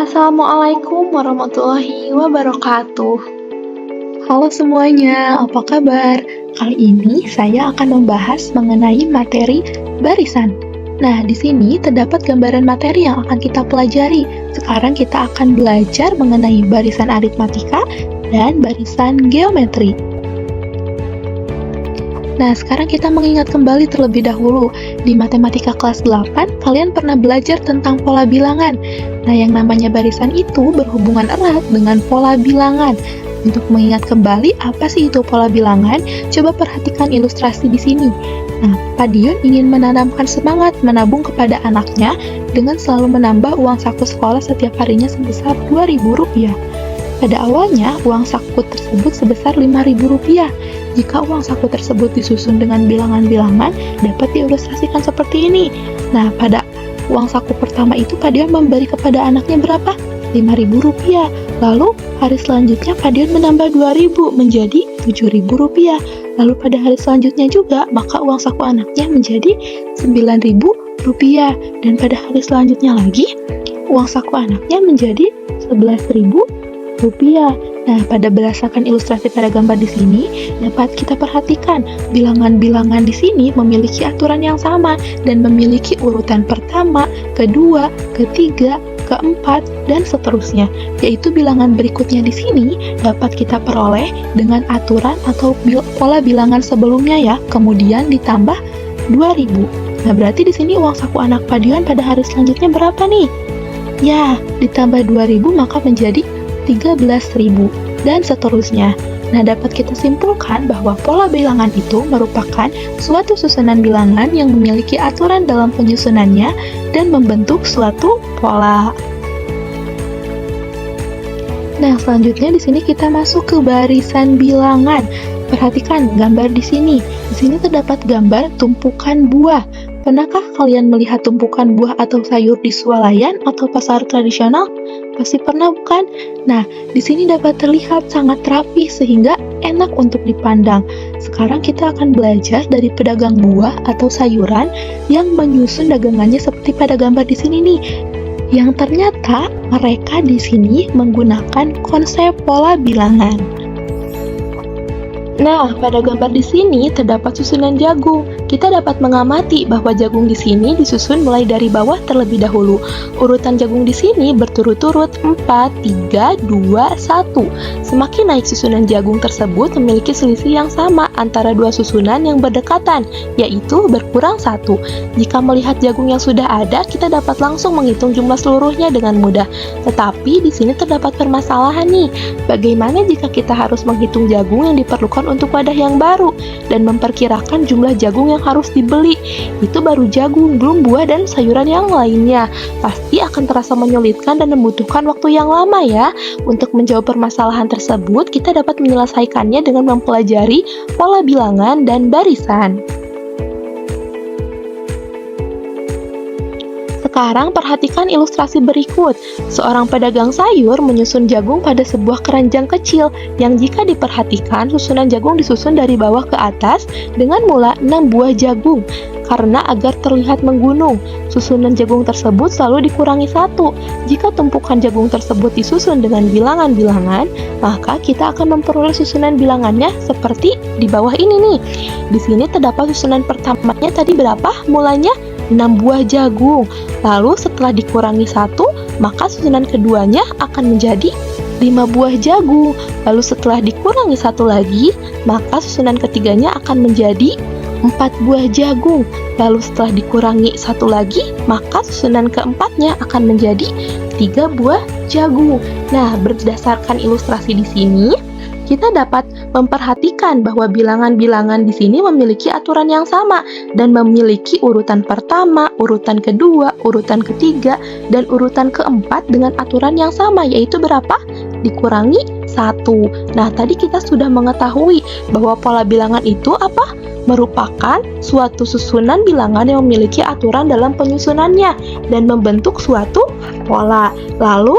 Assalamualaikum warahmatullahi wabarakatuh. Halo semuanya, apa kabar? Kali ini saya akan membahas mengenai materi barisan. Nah, di sini terdapat gambaran materi yang akan kita pelajari. Sekarang kita akan belajar mengenai barisan aritmatika dan barisan geometri. Nah, sekarang kita mengingat kembali terlebih dahulu. Di matematika kelas 8, kalian pernah belajar tentang pola bilangan. Nah, yang namanya barisan itu berhubungan erat dengan pola bilangan. Untuk mengingat kembali apa sih itu pola bilangan, coba perhatikan ilustrasi di sini. Nah, Pak Dion ingin menanamkan semangat menabung kepada anaknya dengan selalu menambah uang saku sekolah setiap harinya sebesar Rp2.000. Pada awalnya, uang saku tersebut sebesar Rp5.000. Jika uang saku tersebut disusun dengan bilangan-bilangan, dapat diilustrasikan seperti ini. Nah, pada uang saku pertama itu Pak Dion memberi kepada anaknya berapa? Rp5.000. Lalu, hari selanjutnya Pak Dion menambah Rp2.000 menjadi Rp7.000. Lalu pada hari selanjutnya juga, maka uang saku anaknya menjadi Rp9.000. Dan pada hari selanjutnya lagi, uang saku anaknya menjadi Rp11.000. Nah, pada berdasarkan ilustrasi pada gambar di sini, dapat kita perhatikan bilangan-bilangan di sini memiliki aturan yang sama dan memiliki urutan pertama, kedua, ketiga, keempat, dan seterusnya. Yaitu bilangan berikutnya di sini dapat kita peroleh dengan aturan atau pola bilangan sebelumnya ya, kemudian ditambah 2.000. Nah, berarti di sini uang saku anak Pak Dion pada hari selanjutnya berapa nih? Ya, ditambah 2.000 maka menjadi 13.000 dan seterusnya. Nah, dapat kita simpulkan bahwa pola bilangan itu merupakan suatu susunan bilangan yang memiliki aturan dalam penyusunannya dan membentuk suatu pola. Nah, selanjutnya di sini kita masuk ke barisan bilangan. Perhatikan gambar di sini. Di sini terdapat gambar tumpukan buah. Pernahkah kalian melihat tumpukan buah atau sayur di swalayan atau pasar tradisional? Pasti pernah, bukan? Nah, di sini dapat terlihat sangat rapi sehingga enak untuk dipandang. Sekarang kita akan belajar dari pedagang buah atau sayuran yang menyusun dagangannya seperti pada gambar di sini nih. Yang ternyata mereka di sini menggunakan konsep pola bilangan. Nah, pada gambar di sini terdapat susunan jagung. Kita dapat mengamati bahwa jagung di sini disusun mulai dari bawah terlebih dahulu. Urutan jagung di sini berturut-turut 4, 3, 2, 1. Semakin naik susunan jagung tersebut memiliki selisih yang sama antara dua susunan yang berdekatan, yaitu berkurang 1. Jika melihat jagung yang sudah ada, kita dapat langsung menghitung jumlah seluruhnya dengan mudah. Tetapi di sini terdapat permasalahan nih. Bagaimana jika kita harus menghitung jagung yang diperlukan untuk wadah yang baru dan memperkirakan jumlah jagung yang harus dibeli? Itu baru jagung, belum buah dan sayuran yang lainnya. Pasti akan terasa menyulitkan dan membutuhkan waktu yang lama ya. Untuk menjawab permasalahan tersebut, kita dapat menyelesaikannya dengan mempelajari pola bilangan dan barisan. Sekarang perhatikan ilustrasi berikut. Seorang pedagang sayur menyusun jagung pada sebuah keranjang kecil yang jika diperhatikan susunan jagung disusun dari bawah ke atas dengan mula 6 buah jagung. Karena agar terlihat menggunung, susunan jagung tersebut selalu dikurangi 1. Jika tumpukan jagung tersebut disusun dengan bilangan-bilangan, maka kita akan memperoleh susunan bilangannya seperti di bawah ini nih. Di sini terdapat susunan pertamanya tadi berapa? Mulanya 6 buah jagung. Lalu setelah dikurangi 1, maka susunan keduanya akan menjadi 5 buah jagung. Lalu setelah dikurangi 1 lagi, maka susunan ketiganya akan menjadi 4 buah jagung. Lalu setelah dikurangi 1 lagi, maka susunan keempatnya akan menjadi 3 buah jagung. Nah, berdasarkan ilustrasi di sini, kita dapat memperhatikan bahwa bilangan-bilangan di sini memiliki aturan yang sama dan memiliki urutan pertama, urutan kedua, urutan ketiga, dan urutan keempat dengan aturan yang sama, yaitu berapa? Dikurangi 1. Nah, tadi kita sudah mengetahui bahwa pola bilangan itu apa? Merupakan suatu susunan bilangan yang memiliki aturan dalam penyusunannya dan membentuk suatu pola. Lalu,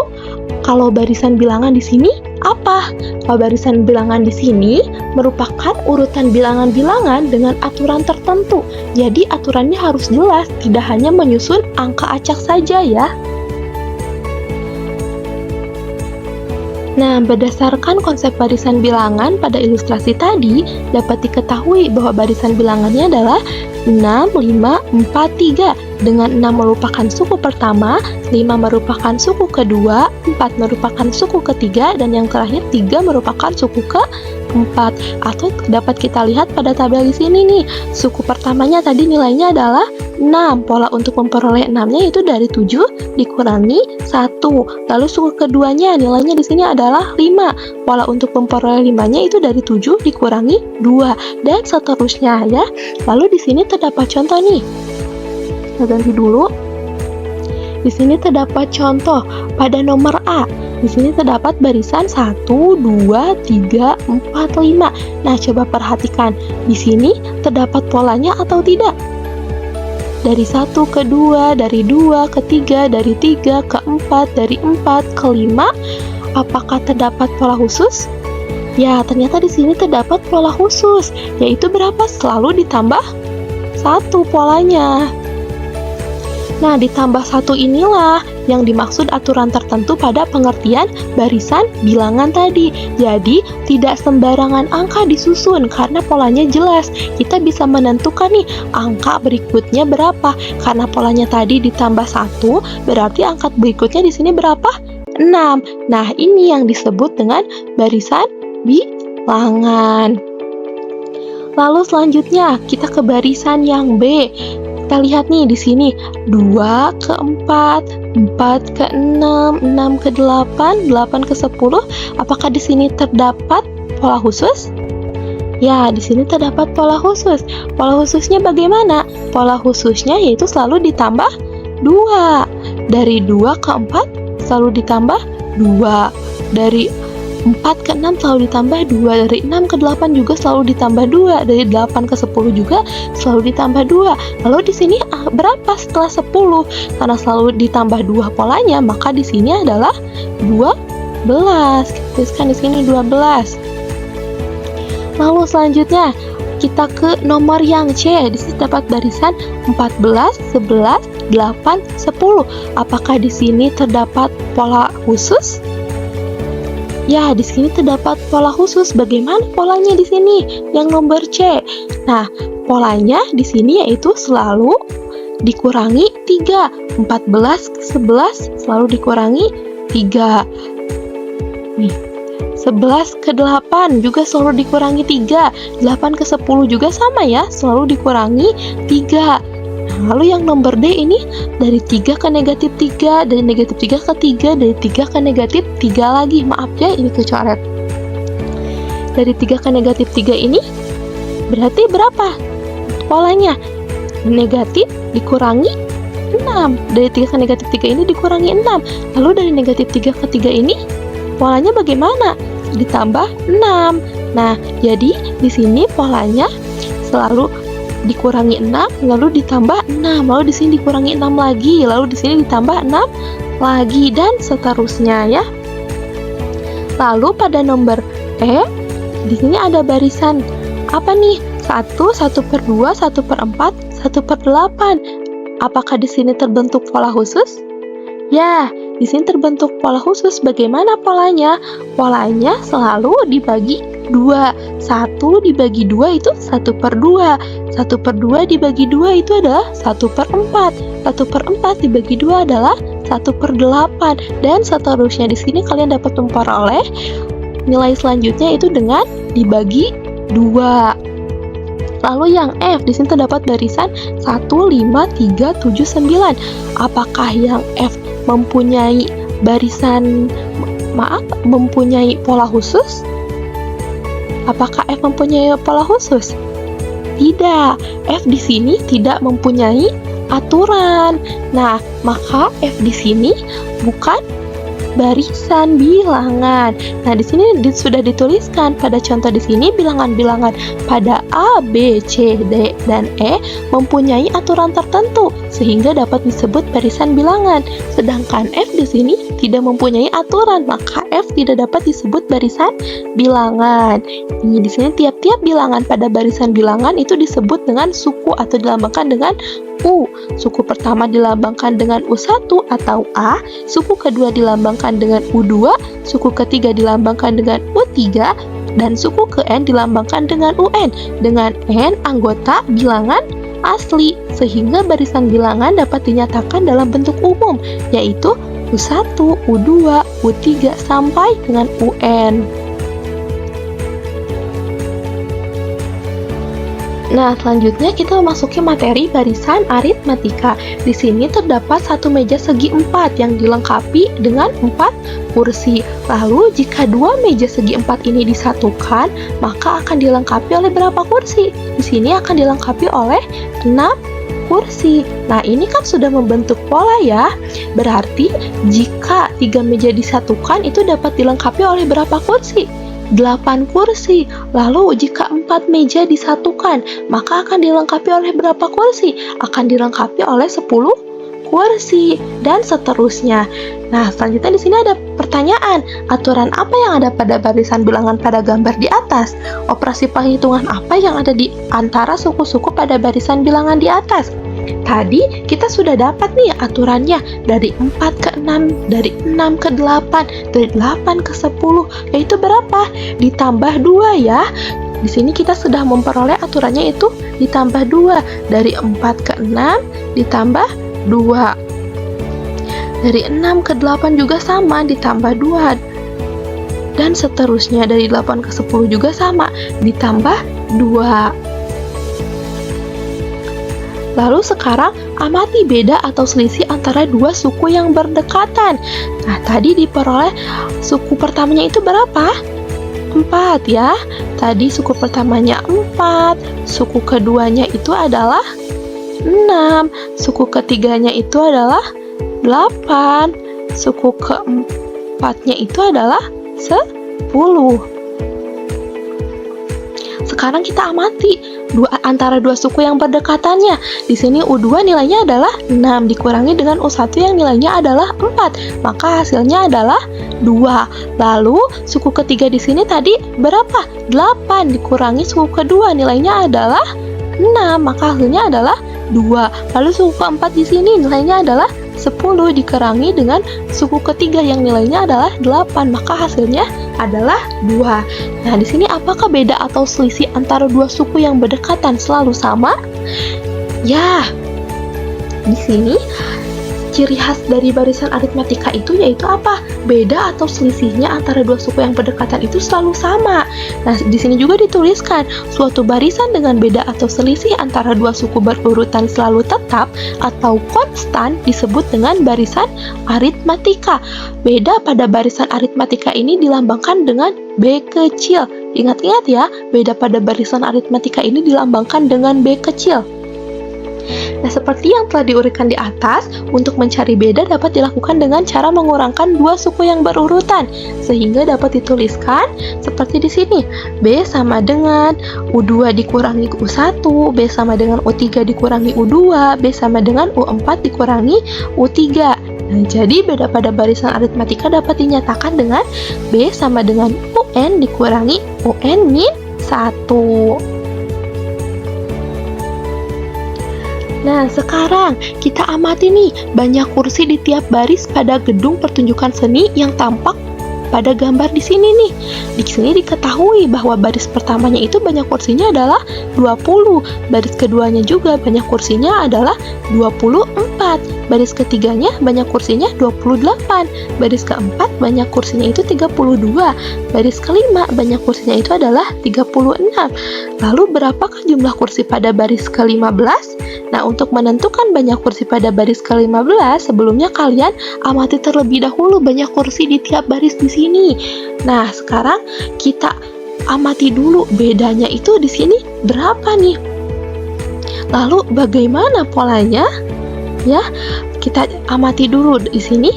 kalau barisan bilangan di sini apa? Kalau barisan bilangan di sini merupakan urutan bilangan-bilangan dengan aturan tertentu. Jadi aturannya harus jelas, tidak hanya menyusun angka acak saja ya. Nah, berdasarkan konsep barisan bilangan pada ilustrasi tadi, dapat diketahui bahwa barisan bilangannya adalah 6, 5, 4, 3. Dengan 6 merupakan suku pertama, 5 merupakan suku kedua, 4 merupakan suku ketiga, dan yang terakhir 3 merupakan suku keempat. Atau dapat kita lihat pada tabel di sini nih, suku pertamanya tadi nilainya adalah 6. Pola untuk memperoleh 6-nya itu dari 7 dikurangi 1. Lalu suku keduanya nilainya di sini adalah 5. Pola untuk memperoleh 5-nya itu dari 7 dikurangi 2 dan seterusnya ya. Lalu di sini terdapat contoh nih. Kita ganti dulu. Di sini terdapat contoh pada nomor A. Di sini terdapat barisan 1, 2, 3, 4, 5. Nah, coba perhatikan. Di sini terdapat polanya atau tidak? Dari 1 ke 2, dari 2 ke 3, dari 3 ke 4, dari 4 ke 5. Apakah terdapat pola khusus? Ya, ternyata di sini terdapat pola khusus, yaitu berapa? Selalu ditambah 1 polanya. Nah, ditambah 1 inilah yang dimaksud aturan tertentu pada pengertian barisan bilangan tadi. Jadi, tidak sembarangan angka disusun karena polanya jelas. Kita bisa menentukan nih, angka berikutnya berapa. Karena polanya tadi ditambah 1, berarti angka berikutnya di sini berapa? 6. Nah, ini yang disebut dengan barisan bilangan. Lalu selanjutnya, kita ke barisan yang B. Kita lihat nih di sini 2 ke 4, 4 ke 6, 6 ke 8, 8 ke 10. Apakah di sini terdapat pola khusus? Ya, di sini terdapat pola khusus. Pola khususnya bagaimana? Pola khususnya yaitu selalu ditambah 2. Dari 2 ke 4 selalu ditambah 2. Dari 4 ke 6 selalu ditambah 2, dari 6 ke 8 juga selalu ditambah 2, dari 8 ke 10 juga selalu ditambah 2. Lalu di sini berapa setelah 10? Karena selalu ditambah 2 polanya, maka di sini adalah 12. Kita tuliskan di sini 12. Lalu selanjutnya kita ke nomor yang C. Di sini dapat barisan 14, 11, 8, 10. Apakah di sini terdapat pola khusus? Ya, di sini terdapat pola khusus. Bagaimana polanya di sini? Yang nomor C. Nah, polanya di sini yaitu selalu dikurangi 3. 14 ke 11 selalu dikurangi 3. Nih, 11 ke 8 juga selalu dikurangi 3. 8 ke 10 juga sama ya, selalu dikurangi 3. Lalu yang nomor D ini dari 3 ke negatif 3, dari negatif 3 ke 3, dari 3 ke negatif 3 lagi. Maaf ya, ini kecoret. Dari 3 ke negatif 3 ini berarti berapa polanya? Negatif dikurangi 6. Dari 3 ke negatif 3 ini dikurangi 6. Lalu dari negatif 3 ke 3 ini polanya bagaimana? Ditambah 6. Nah, jadi di sini polanya selalu dikurangi 6, lalu ditambah 6, lalu di sini dikurangi 6 lagi, lalu di sini ditambah 6 lagi, dan seterusnya ya. Lalu pada nomor E, di sini ada barisan apa nih? 1, 1 per 2, 1 per 4, 1 per 8. Apakah di sini terbentuk pola khusus? Ya, di sini terbentuk pola khusus. Bagaimana polanya? Polanya selalu dibagi 2. 1 dibagi 2 itu 1 per 2. 1 per 2 dibagi 2 itu adalah 1 per 4. 1 per 4 dibagi 2 adalah 1 per 8. Dan seterusnya. Di sini kalian dapat memperoleh nilai selanjutnya itu dengan dibagi 2. Lalu yang F, di sini terdapat barisan 1, 5, 3, 7, 9. Apakah yang F mempunyai mempunyai pola khusus? Apakah F mempunyai pola khusus? Tidak, F di sini tidak mempunyai aturan. Nah, maka F di sini bukan barisan bilangan. Nah, di sini sudah dituliskan pada contoh di sini bilangan-bilangan pada A, B, C, D, dan E mempunyai aturan tertentu sehingga dapat disebut barisan bilangan. Sedangkan F di sini tidak mempunyai aturan, maka F tidak dapat disebut barisan bilangan. Ini di sini tiap-tiap bilangan pada barisan bilangan itu disebut dengan suku atau dilambangkan dengan U. Suku pertama dilambangkan dengan U1 atau A, suku kedua dilambangkan dilambangkan dengan U2, suku ketiga dilambangkan dengan U3, dan suku ke N dilambangkan dengan UN, dengan N anggota bilangan asli, sehingga barisan bilangan dapat dinyatakan dalam bentuk umum, yaitu U1, U2, U3, sampai dengan UN. Nah, selanjutnya kita memasuki materi barisan aritmatika. Di sini terdapat satu meja segi 4 yang dilengkapi dengan 4 kursi. Lalu, jika dua meja segi 4 ini disatukan, maka akan dilengkapi oleh berapa kursi? Di sini akan dilengkapi oleh 6 kursi. Nah, ini kan sudah membentuk pola ya. Berarti, jika 3 meja disatukan, itu dapat dilengkapi oleh berapa kursi? 8 kursi. Lalu jika 4 meja disatukan, maka akan dilengkapi oleh berapa kursi? Akan dilengkapi oleh 10 kursi dan seterusnya. Nah, selanjutnya di sini ada pertanyaan, aturan apa yang ada pada barisan bilangan pada gambar di atas? Operasi penghitungan apa yang ada di antara suku-suku pada barisan bilangan di atas? Tadi kita sudah dapat nih aturannya dari 4 ke 6, dari 6 ke 8, dari 8 ke 10, yaitu berapa? Ditambah 2 ya. Di sini kita sudah memperoleh aturannya itu ditambah 2, dari 4 ke 6 ditambah 2. Dari 6 ke 8 juga sama, ditambah 2. Dan seterusnya dari 8 ke 10 juga sama, ditambah 2. Lalu sekarang amati beda atau selisih antara dua suku yang berdekatan. Nah, tadi diperoleh suku pertamanya itu berapa? 4 ya. Tadi suku pertamanya 4, suku keduanya itu adalah 6, suku ketiganya itu adalah 8, suku keempatnya itu adalah 10. Sekarang kita amati antara dua suku yang berdekatannya. Di sini U2 nilainya adalah 6 dikurangi dengan U1 yang nilainya adalah 4. Maka hasilnya adalah 2. Lalu suku ketiga di sini tadi berapa? 8 dikurangi suku kedua nilainya adalah 6. Maka hasilnya adalah 2. Lalu suku keempat di sini nilainya adalah 10 dikurangi dengan suku ketiga yang nilainya adalah 8, maka hasilnya adalah 2. Nah, di sini apakah beda atau selisih antara dua suku yang berdekatan selalu sama? Ya, di sini ciri khas dari barisan aritmatika itu yaitu apa? Beda atau selisihnya antara dua suku yang berdekatan itu selalu sama. Nah, di sini juga dituliskan suatu barisan dengan beda atau selisih antara dua suku berurutan selalu tetap atau konstan disebut dengan barisan aritmatika. Beda pada barisan aritmatika ini dilambangkan dengan B kecil. Ingat-ingat ya, beda pada barisan aritmatika ini dilambangkan dengan B kecil. Nah, seperti yang telah diuraikan di atas, untuk mencari beda dapat dilakukan dengan cara mengurangkan dua suku yang berurutan, sehingga dapat dituliskan seperti di sini. B sama dengan U2 dikurangi U1, B sama dengan U3 dikurangi U2, B sama dengan U4 dikurangi U3. Nah, jadi beda pada barisan aritmatika dapat dinyatakan dengan B sama dengan UN dikurangi UN min 1. Nah, sekarang kita amati nih, banyak kursi di tiap baris pada gedung pertunjukan seni yang tampak pada gambar di sini nih. Di sini diketahui bahwa baris pertamanya itu banyak kursinya adalah 20, baris keduanya juga banyak kursinya adalah 24, baris ketiganya banyak kursinya 28, baris keempat banyak kursinya itu 32, baris kelima banyak kursinya itu adalah 36. Lalu berapakah jumlah kursi pada baris ke-15? Nah, untuk menentukan banyak kursi pada baris ke-15, sebelumnya kalian amati terlebih dahulu banyak kursi di tiap baris di sini. Nah, sekarang kita amati dulu bedanya itu di sini berapa nih. Lalu bagaimana polanya? Ya, kita amati dulu di sini.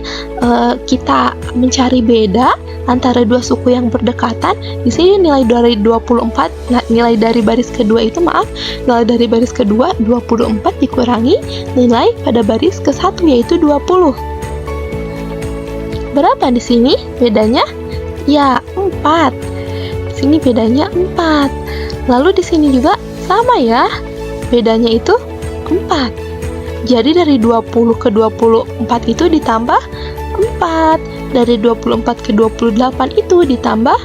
Kita mencari beda antara dua suku yang berdekatan. Di sini nilai dari 24, nah, nilai dari baris kedua itu nilai dari baris kedua 24 dikurangi nilai pada baris ke-1 yaitu 20. Berapa di sini bedanya? Ya, 4. Di sini bedanya 4. Lalu di sini juga sama ya. Bedanya itu 4. Jadi dari 20 ke 24 itu ditambah 4. dari 24 ke 28 itu ditambah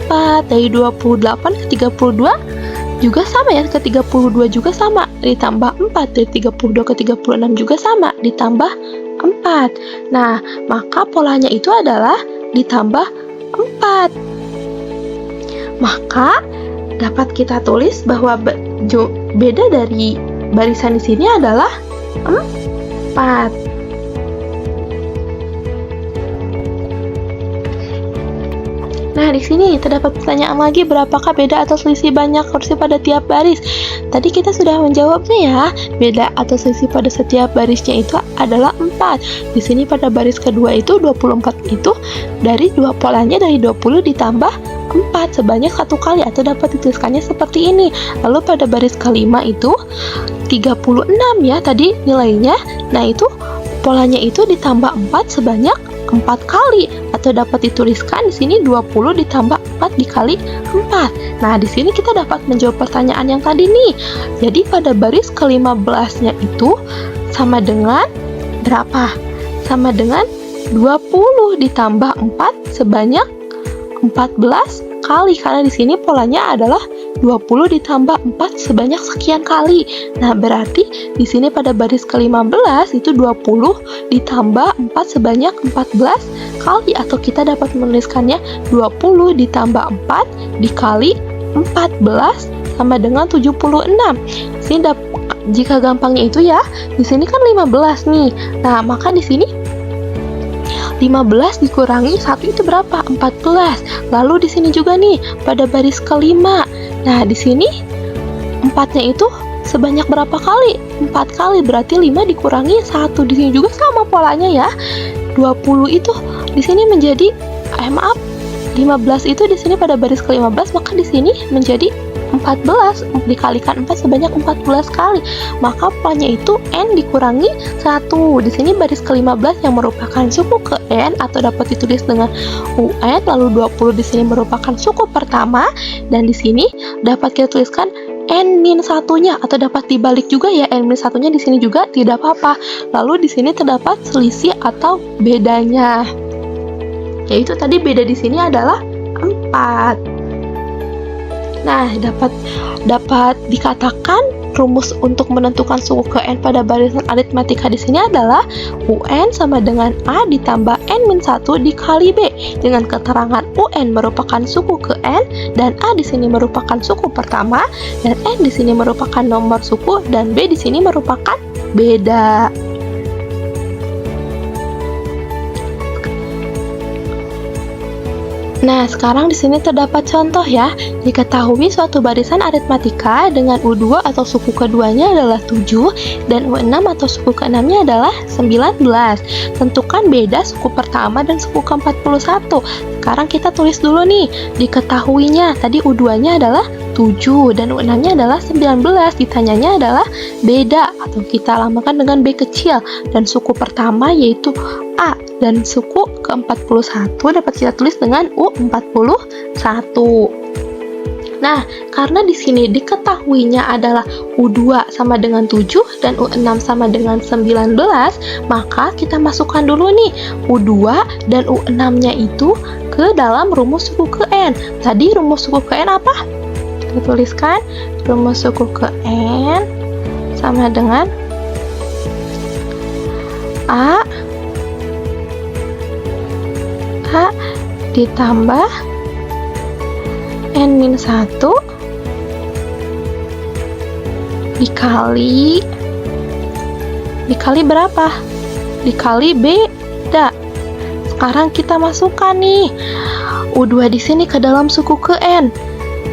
4. Dari 28 ke 32 juga sama ya, ke 32 juga sama, ditambah 4. Dari 32 ke 36 juga sama, ditambah 4. Nah, maka polanya itu adalah ditambah 4. Maka dapat kita tulis bahwa beda dari barisan di sini adalah 4. Nah, di sini terdapat pertanyaan lagi, berapakah beda atau selisih banyak kursi pada tiap baris? Tadi kita sudah menjawabnya ya. Beda atau selisih pada setiap barisnya itu adalah 4. Di sini pada baris kedua itu 24 itu dari polanya dari 20 ditambah 4 sebanyak 1 kali, atau dapat dituliskannya seperti ini. Lalu pada baris kelima itu 36 ya tadi nilainya. Nah, itu polanya itu ditambah 4 sebanyak 4 kali, atau dapat dituliskan di sini 20 ditambah 4 dikali 4. Nah, di sini kita dapat menjawab pertanyaan yang tadi nih. Jadi pada baris ke-15-nya itu sama dengan berapa? Sama dengan 20 ditambah 4 sebanyak 14 kali, karena di sini polanya adalah 20 ditambah 4 sebanyak sekian kali. Nah, berarti di sini pada baris ke-15 itu 20 ditambah 4 sebanyak 14 kali, atau kita dapat menuliskannya 20 ditambah 4 dikali 14 sama dengan 76. Sini jika gampangnya itu ya, di sini kan 15 nih. Nah, maka di sini 15 dikurangi 1 itu berapa? 14. Lalu di sini juga nih pada baris kelima. Nah, di sini 4-nya itu sebanyak berapa kali? 4 kali, berarti 5 dikurangi 1. Di sini juga sama polanya ya. 20 itu di sini menjadi 15 itu di sini pada baris ke-15, maka di sini menjadi 14 dikalikan 4 sebanyak 14 kali. Maka polanya itu N dikurangi 1. Di sini baris ke-15 yang merupakan suku ke N, atau dapat ditulis dengan UN, lalu 20 di sini merupakan suku pertama, dan di sini dapat kita tuliskan N-1-nya, atau dapat dibalik juga ya, N-1-nya di sini juga tidak apa-apa. Lalu di sini terdapat selisih atau bedanya. Yaitu tadi beda di sini adalah 4. Nah, dapat dikatakan rumus untuk menentukan suku ke N pada barisan aritmatika di sini adalah UN sama dengan A ditambah N-1 dikali B, dengan keterangan UN merupakan suku ke N dan A di sini merupakan suku pertama, dan N di sini merupakan nomor suku, dan B di sini merupakan beda. Nah, sekarang di sini terdapat contoh ya. Diketahui suatu barisan aritmatika dengan U2 atau suku keduanya adalah 7 dan U6 atau suku ke-6-nya adalah 19. Tentukan beda suku pertama dan suku ke-41. Sekarang kita tulis dulu nih, diketahuinya. Tadi U2-nya adalah 7 dan U6-nya adalah 19. Ditanyanya adalah beda, atau kita lambangkan dengan B kecil, dan suku pertama yaitu A, dan suku ke-41 dapat kita tulis dengan U41. Nah, karena di sini diketahuinya adalah U2 sama dengan 7 dan U6 sama dengan 19, maka kita masukkan dulu nih U2 dan U6-nya itu ke dalam rumus suku ke N. Tadi rumus suku ke N apa? Kita tuliskan rumus suku ke N sama dengan A ditambah N-1 dikali berapa? Dikali beda. Sekarang kita masukkan nih U2 di sini ke dalam suku ke N,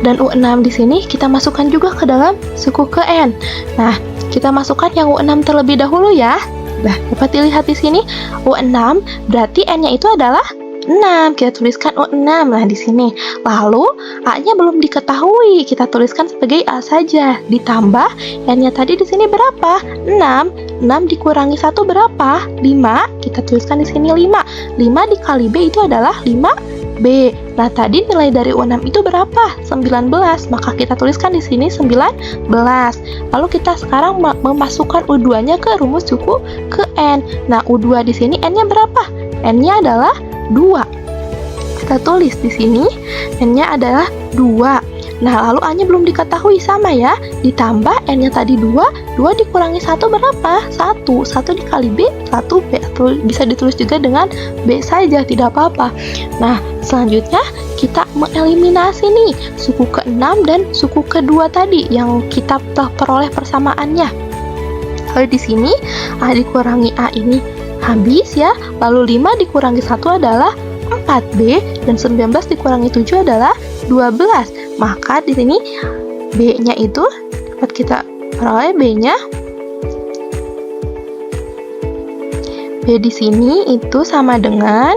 dan U6 di sini kita masukkan juga ke dalam suku ke N. Nah, kita masukkan yang U6 terlebih dahulu ya. Nah, dapat dilihat di sini U6 berarti N-nya itu adalah 6. Kita tuliskan U6 nah di sini. Lalu A-nya belum diketahui, kita tuliskan sebagai A saja. Ditambah N-nya tadi di sini berapa? 6. 6 dikurangi 1 berapa? 5. Kita tuliskan di sini 5. 5 dikali B itu adalah 5B. Nah, tadi nilai dari U6 itu berapa? 19. Maka kita tuliskan di sini 19. Lalu kita sekarang memasukkan U2-nya ke rumus suku ke N. Nah, U2 di sini N-nya berapa? N-nya adalah 2. Kita tulis di sini N-nya adalah 2. Nah, lalu A-nya belum diketahui, sama ya. Ditambah N-nya tadi 2, 2 dikurangi 1 berapa? 1. 1 dikali B, 1B. Atau bisa ditulis juga dengan B saja, tidak apa-apa. Nah, selanjutnya kita mengeliminasi nih suku ke-6 dan suku ke-2 tadi yang kita telah peroleh persamaannya. Lalu di sini A dikurangi A ini habis ya. Lalu 5 dikurangi 1 adalah 4B dan 19 dikurangi 7 adalah 12. Maka di sini B-nya itu dapat kita peroleh B-nya. B di sini itu sama dengan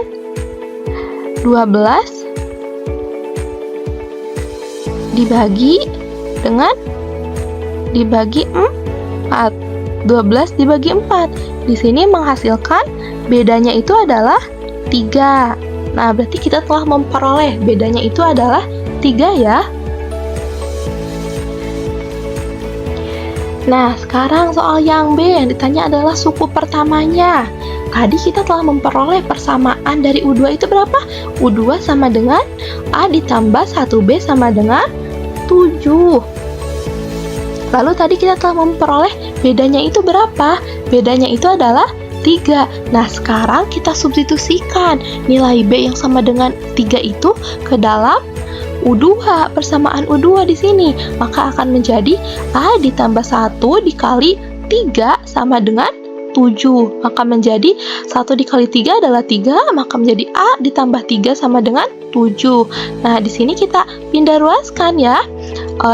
12 dibagi 4. 12 dibagi 4. Di sini menghasilkan bedanya itu adalah 3. Nah, berarti kita telah memperoleh bedanya itu adalah 3 ya. Nah, sekarang soal yang B yang ditanya adalah suku pertamanya. Tadi kita telah memperoleh persamaan dari U2 itu berapa? U2 sama dengan A ditambah 1B sama dengan 7. Lalu tadi kita telah memperoleh bedanya itu berapa? Bedanya itu adalah 3. Nah, sekarang kita substitusikan nilai B yang sama dengan 3 itu ke dalam U2, persamaan U2 di sini. Maka akan menjadi A ditambah 1 dikali 3 sama dengan 7. Maka menjadi 1 dikali 3 adalah 3, maka menjadi A ditambah 3 sama dengan 7. Nah, di sini kita pindah ruaskan ya.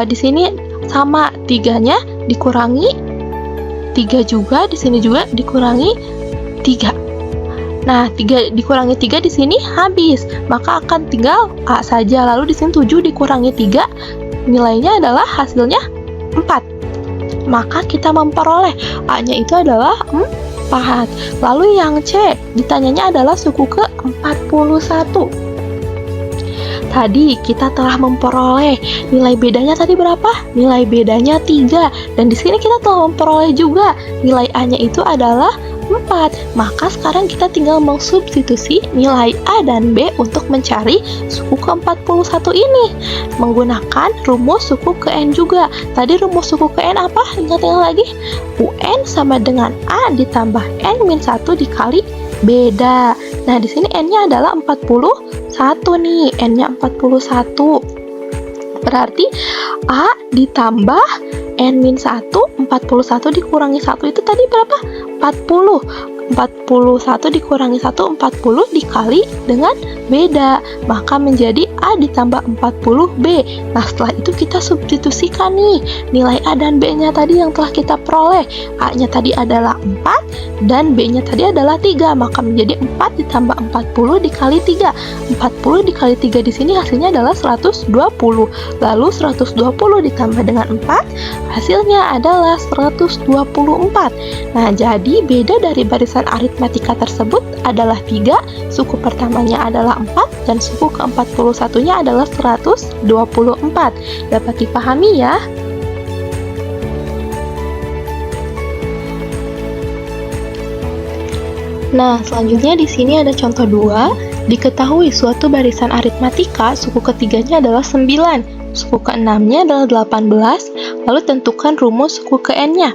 Di sini sama 3-nya dikurangi 3 juga, di sini juga dikurangi 3. Nah, 3 dikurangi 3 di sini habis, maka akan tinggal A saja. Lalu di sini 7 dikurangi 3, nilainya adalah hasilnya 4. Maka kita memperoleh A-nya itu adalah 4. Lalu yang C, ditanyanya adalah suku ke-41. Tadi kita telah memperoleh nilai bedanya tadi berapa? Nilai bedanya 3. Dan di sini kita telah memperoleh juga nilai A-nya itu adalah 4. Maka sekarang kita tinggal mensubstitusi nilai A dan B untuk mencari suku ke-41 ini menggunakan rumus suku ke N juga. Tadi rumus suku ke N apa? Ingat-ingat lagi. UN sama dengan A ditambah N-1 dikali beda. Nah, di sini N-nya adalah 41 nih. N-nya 41. Berarti A ditambah N-1, 41 dikurangi 1 itu tadi berapa? 40. 41 dikurangi 1, 40 dikali dengan beda. Maka menjadi A ditambah 40B. Nah, setelah itu kita substitusikan nih nilai A dan B-nya tadi yang telah kita peroleh. A-nya tadi adalah 4 dan B-nya tadi adalah 3. Maka menjadi 4 ditambah 40 dikali 3. 40 dikali 3 di sini hasilnya adalah 120. Lalu 120 ditambah dengan 4, hasilnya adalah 124. Nah, jadi beda dari barisan aritmatika tersebut adalah 3, suku pertamanya adalah 4, dan suku ke-41-nya adalah 124. Dapat dipahami ya? Nah, selanjutnya di sini ada contoh 2. Diketahui suatu barisan aritmatika, suku ketiganya adalah 9, suku ke-6-nya adalah 18, lalu tentukan rumus suku ke N-nya.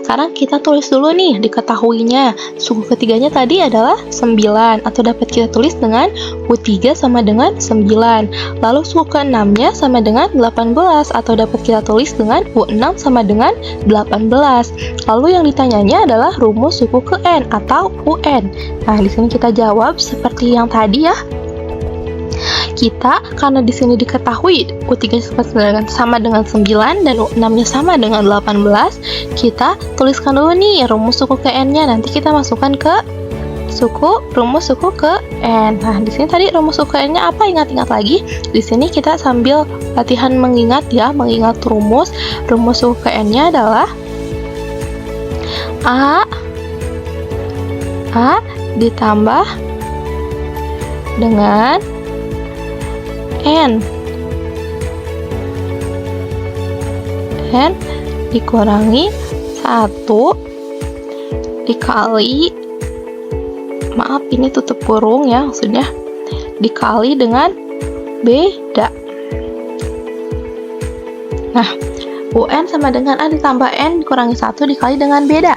Sekarang kita tulis dulu nih diketahuinya. Suku ketiganya tadi adalah 9, atau dapat kita tulis dengan U3 sama dengan 9. Lalu suku ke-6-nya sama dengan 18, atau dapat kita tulis dengan U6 sama dengan 18. Lalu yang ditanyanya adalah rumus suku ke N atau UN. Nah, di sini kita jawab seperti yang tadi ya. Kita, karena di sini diketahui U3 sama dengan 9 dan U6-nya sama dengan 18, kita tuliskan dulu nih rumus suku ke N-nya. Nanti kita masukkan ke rumus suku ke N. Nah, di sini tadi rumus suku ke N-nya apa? Ingat-ingat lagi. Di sini kita sambil latihan mengingat ya, mengingat rumus. Rumus suku ke N-nya adalah A ditambah dengan N dikurangi 1 dikali, maaf ini tutup kurung ya maksudnya, dikali dengan beda. Nah, UN sama dengan A ditambah N dikurangi 1 dikali dengan beda.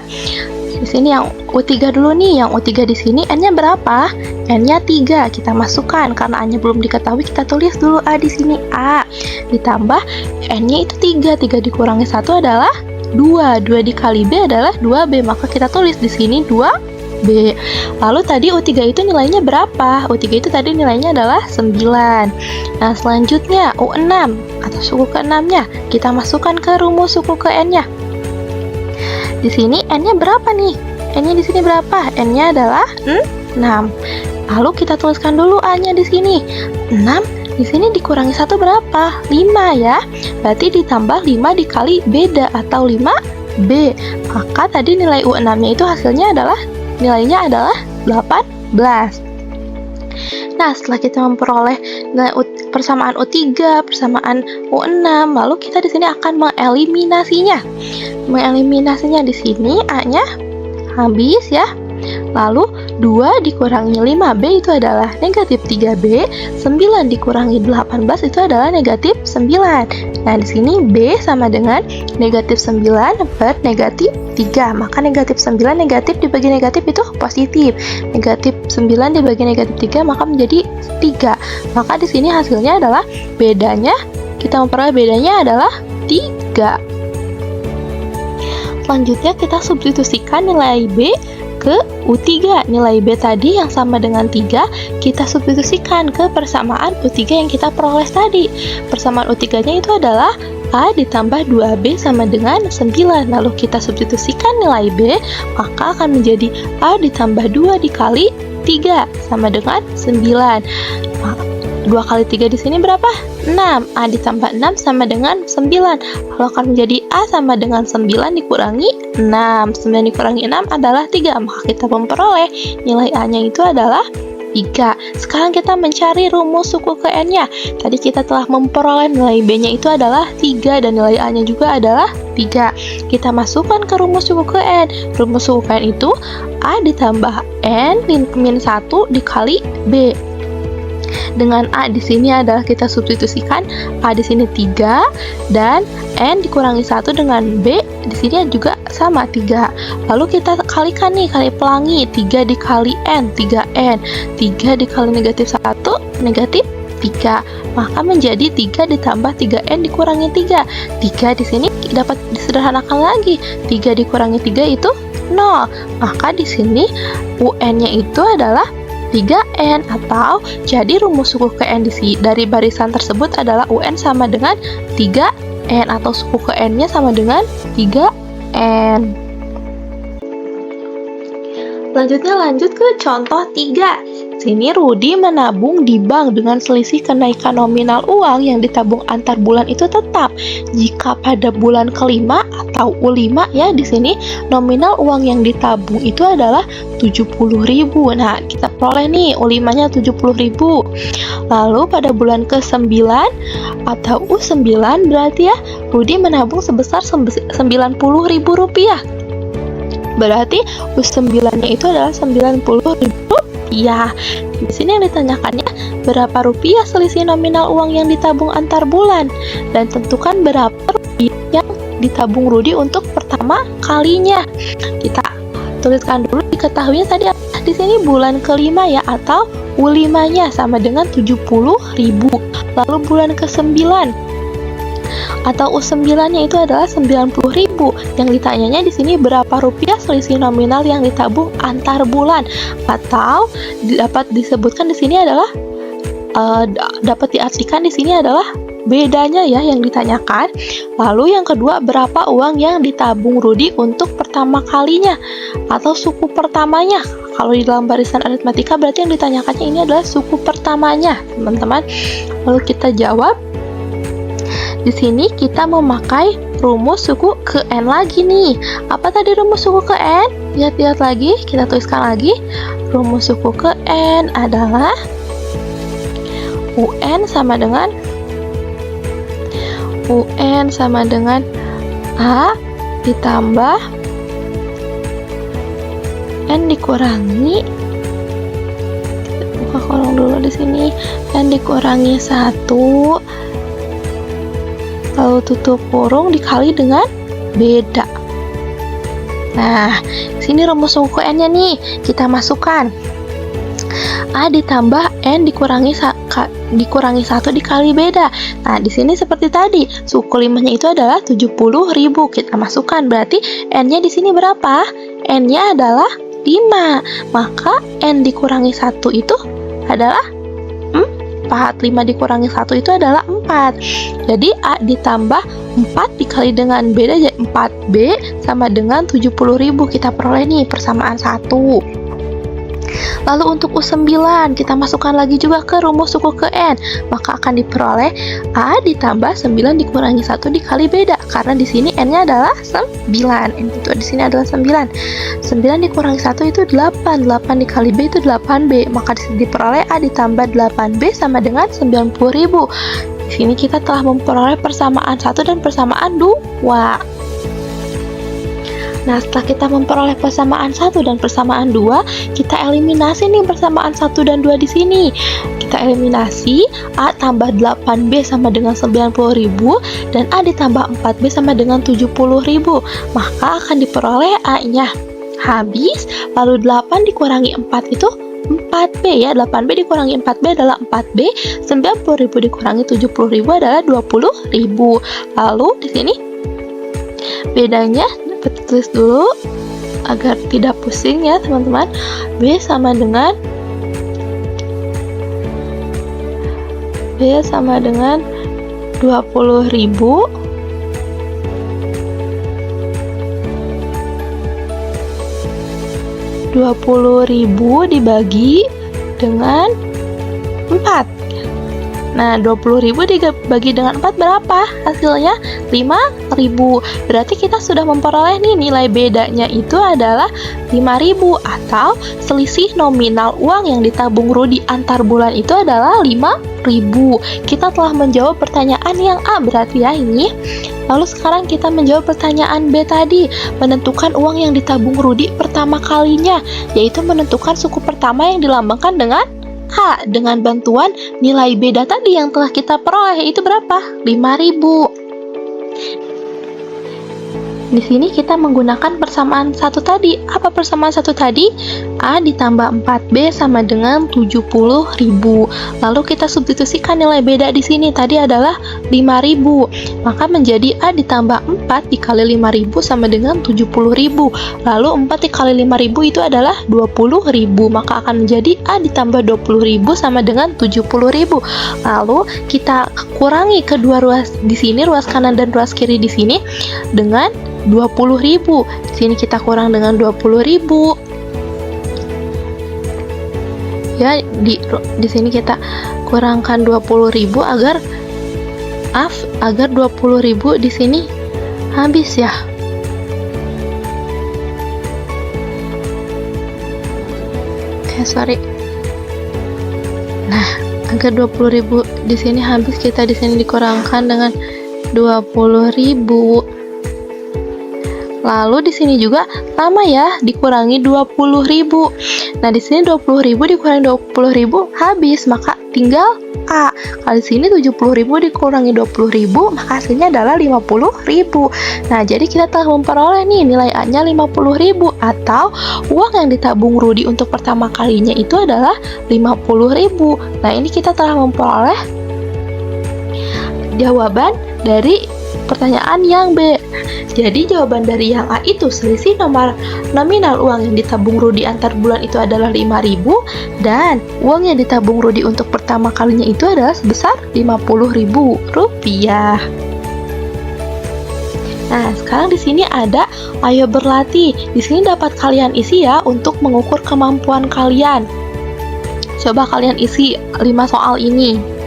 Di sini yang U3 dulu nih, yang U3 di sini N-nya berapa? N-nya 3, kita masukkan karena A-nya belum diketahui, kita tulis dulu A di sini A ditambah N-nya itu 3, 3 dikurangi 1 adalah 2, 2 dikali B adalah 2B, maka kita tulis di sini 2B. Lalu tadi U3 itu nilainya berapa? U3 itu tadi nilainya adalah 9. Nah, selanjutnya U6 atau suku ke-6-nya, kita masukkan ke rumus suku ke N-nya. Di sini N-nya berapa nih? N-nya di sini berapa? N-nya adalah 6. Lalu kita tuliskan dulu A-nya di sini. 6 di sini dikurangi 1 berapa? 5 ya. Berarti ditambah 5 dikali beda atau 5B. Maka tadi nilai U6-nya itu hasilnya adalah nilainya adalah 18. Nah, setelah kita memperoleh persamaan U3, persamaan U6, lalu kita di sini akan mengeliminasinya. Mengeliminasinya di sini A-nya habis ya. Lalu 2 dikurangi 5B itu adalah negatif 3B, 9 dikurangi 18 itu adalah negatif 9. Nah, di sini B sama dengan negatif 9 per negatif 3. Maka negatif 9 negatif dibagi negatif itu positif. Negatif 9 dibagi negatif 3 maka menjadi 3. Maka di sini hasilnya adalah bedanya, kita memperoleh bedanya adalah 3. Selanjutnya kita substitusikan nilai B ke U3. Nilai B tadi yang sama dengan 3 kita substitusikan ke persamaan U3 yang kita peroleh tadi. Persamaan U3-nya itu adalah A ditambah 2B sama dengan 9. Lalu kita substitusikan nilai B, maka akan menjadi A ditambah 2 dikali 3 sama dengan 9. 2 kali 3 di sini berapa? 6. A ditambah 6 sama dengan 9. Lalu akan menjadi A sama dengan 9 dikurangi 6. 9 dikurangi 6 adalah 3. Maka kita memperoleh nilai A-nya itu adalah 3. Sekarang kita mencari rumus suku ke N-nya. Tadi kita telah memperoleh nilai B-nya itu adalah 3 dan nilai A-nya juga adalah 3. Kita masukkan ke rumus suku ke N. Rumus suku ke N itu A ditambah N min 1 dikali B. Dengan A di sini adalah kita substitusikan A di sini 3 dan N dikurangi 1 dengan B di sini juga sama 3. Lalu kita kalikan nih, kali pelangi 3 dikali N, 3N. 3 dikali negatif 1 negatif 3. Maka menjadi 3 ditambah 3N dikurangi 3. 3 di sini dapat disederhanakan lagi. 3 dikurangi 3 itu 0. Maka di sini UN-nya itu adalah 3N, atau jadi rumus suku ke N dari barisan tersebut adalah UN sama dengan 3N, atau suku ke N-nya sama dengan 3N. Selanjutnya lanjut ke contoh 3. Sini Rudi menabung di bank dengan selisih kenaikan nominal uang yang ditabung antar bulan itu tetap. Jika pada bulan kelima atau U5 ya, di sini nominal uang yang ditabung itu adalah 70.000. Nah, kita peroleh nih U5-nya 70.000. Lalu pada bulan ke-9 atau U9 berarti ya Rudi menabung sebesar 90.000 rupiah. Berarti U9-nya itu adalah 90.000 rupiah. Di sini yang ditanyakannya berapa rupiah selisih nominal uang yang ditabung antar bulan, dan tentukan berapa rupiah yang ditabung Rudi untuk pertama kalinya. Kita tuliskan dulu, diketahuinya tadi di sini bulan kelima ya, atau U5-nya sama dengan 70.000. Lalu bulan ke-9 atau U9-nya itu adalah 90.000. Yang ditanyanya di sini berapa rupiah selisih nominal yang ditabung antar bulan, atau dapat disebutkan di sini adalah dapat diartikan di sini adalah bedanya ya yang ditanyakan. Lalu yang kedua, berapa uang yang ditabung Rudi untuk pertama kalinya atau suku pertamanya. Kalau di dalam barisan aritmatika berarti yang ditanyakannya ini adalah suku pertamanya, teman-teman. Lalu kita jawab. Di sini kita memakai rumus suku ke N lagi nih. Apa tadi rumus suku ke N? Lihat-lihat lagi, kita tuliskan lagi. Rumus suku ke N adalah UN sama dengan A ditambah N dikurangi, buka kolom dulu Kalau di sini n dikurangi 1, lalu tutup kurung dikali dengan beda. Nah, sini rumus suku n-nya nih, kita masukkan. A ditambah n dikurangi 1 dikali beda. Nah, di sini seperti tadi, suku 5-nya itu adalah 70.000. Kita masukkan, berarti n-nya di sini berapa? N-nya adalah 5. Maka n dikurangi 1 itu adalah 4. 5 dikurangi 1 itu adalah 4. Jadi A ditambah 4 dikali dengan beda, jadi 4B sama dengan 70.000. Kita peroleh nih persamaan 1. Lalu untuk U9 kita masukkan lagi juga ke rumus suku ke n, maka akan diperoleh A ditambah 9 dikurangi 1 dikali beda, karena di sini n-nya adalah 9. N itu di sini adalah 9. 9 dikurangi 1 itu 8. 8 dikali b itu 8b, maka diperoleh A ditambah 8b sama dengan 90.000. Di sini kita telah memperoleh persamaan 1 dan persamaan 2. Nah, setelah kita memperoleh persamaan 1 dan persamaan 2, kita eliminasi nih persamaan 1 dan 2 di sini. Kita eliminasi, A tambah 8B sama dengan 90.000 dan A ditambah 4B sama dengan 70.000. Maka akan diperoleh A-nya habis, lalu 8 dikurangi 4 itu 4B ya. 8B dikurangi 4B adalah 4B, 90.000 dikurangi 70.000 adalah 20.000. Lalu di sini bedanya tulis dulu agar tidak pusing ya teman-teman. B sama dengan 20.000 dibagi dengan 4. Nah, 20.000 dibagi dengan 4 berapa? Hasilnya 5.000. Berarti kita sudah memperoleh nih nilai bedanya itu adalah 5.000, atau selisih nominal uang yang ditabung Rudi antar bulan itu adalah 5.000. Kita telah menjawab pertanyaan yang A berarti ya ini. Lalu sekarang kita menjawab pertanyaan B tadi, menentukan uang yang ditabung Rudi pertama kalinya, yaitu menentukan suku pertama yang dilambangkan dengan A dengan bantuan nilai beda tadi yang telah kita peroleh, yaitu berapa? 5.000. Di sini kita menggunakan persamaan 1 tadi. Apa persamaan 1 tadi? A ditambah 4B sama dengan 70.000. Lalu kita substitusikan nilai beda di sini. Tadi adalah 5.000. Maka menjadi A ditambah 4 dikali 5.000 sama dengan 70.000. Lalu 4 dikali 5.000 itu adalah 20.000. Maka akan menjadi A ditambah 20.000 sama dengan 70.000. Lalu kita kurangi kedua ruas di sini, ruas kanan dan ruas kiri di sini dengan 20.000. Di sini kita kurang dengan 20.000. Ya, di sini kita kurangkan 20.000 agar 20.000 di sini habis ya. Sorry. Nah, agar 20.000 di sini habis, kita di sini dikurangkan dengan 20.000. Lalu di sini juga sama ya, dikurangi 20.000. Nah, di sini 20.000 dikurangi 20.000 habis, maka tinggal A. Kalau di sini 70.000 dikurangi 20.000, maka hasilnya adalah 50.000. Nah, jadi kita telah memperoleh nih nilai A-nya 50.000, atau uang yang ditabung Rudi untuk pertama kalinya itu adalah 50.000. Nah, ini kita telah memperoleh jawaban dari pertanyaan yang B. Jadi jawaban dari yang A itu selisih nominal uang yang ditabung Rudi antar bulan itu adalah 5.000, dan uang yang ditabung Rudi untuk pertama kalinya itu adalah sebesar 50.000 rupiah. Nah, sekarang di sini ada ayo berlatih. Di sini dapat kalian isi ya untuk mengukur kemampuan kalian. Coba kalian isi 5 soal ini.